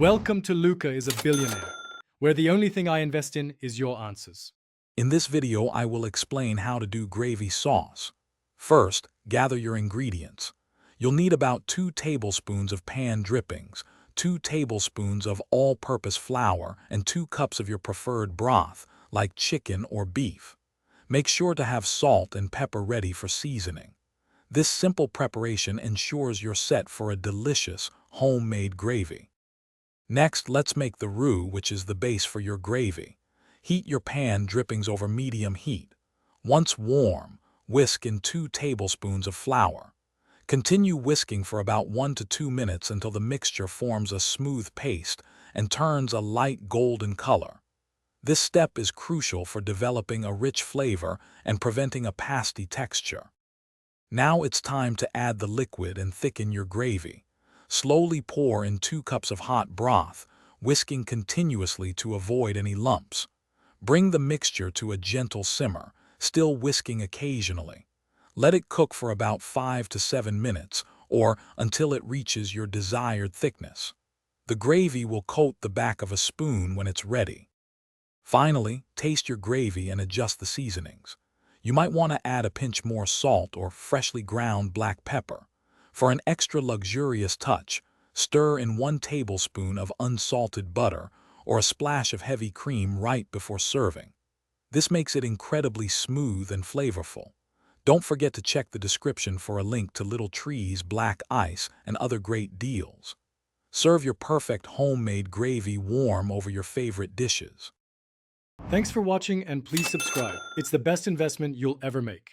Welcome to Luca is a Billionaire, where the only thing I invest in is your answers. In this video, I will explain how to do gravy sauce. First, gather your ingredients. You'll need about 2 tablespoons of pan drippings, 2 tablespoons of all-purpose flour, and 2 cups of your preferred broth, like chicken or beef. Make sure to have salt and pepper ready for seasoning. This simple preparation ensures you're set for a delicious, homemade gravy. Next, let's make the roux, which is the base for your gravy. Heat your pan drippings over medium heat. Once warm, whisk in 2 tablespoons of flour. Continue whisking for about 1 to 2 minutes until the mixture forms a smooth paste and turns a light golden color. This step is crucial for developing a rich flavor and preventing a pasty texture. Now it's time to add the liquid and thicken your gravy. Slowly pour in 2 cups of hot broth, whisking continuously to avoid any lumps. Bring the mixture to a gentle simmer, still whisking occasionally. Let it cook for about 5 to 7 minutes, or until it reaches your desired thickness. The gravy will coat the back of a spoon when it's ready. Finally, taste your gravy and adjust the seasonings. You might want to add a pinch more salt or freshly ground black pepper. For an extra luxurious touch, stir in 1 tablespoon of unsalted butter or a splash of heavy cream right before serving. This makes it incredibly smooth and flavorful. Don't forget to check the description for a link to Little Tree's black ice and other great deals. Serve your perfect homemade gravy warm over your favorite dishes. Thanks for watching and please subscribe. It's the best investment you'll ever make.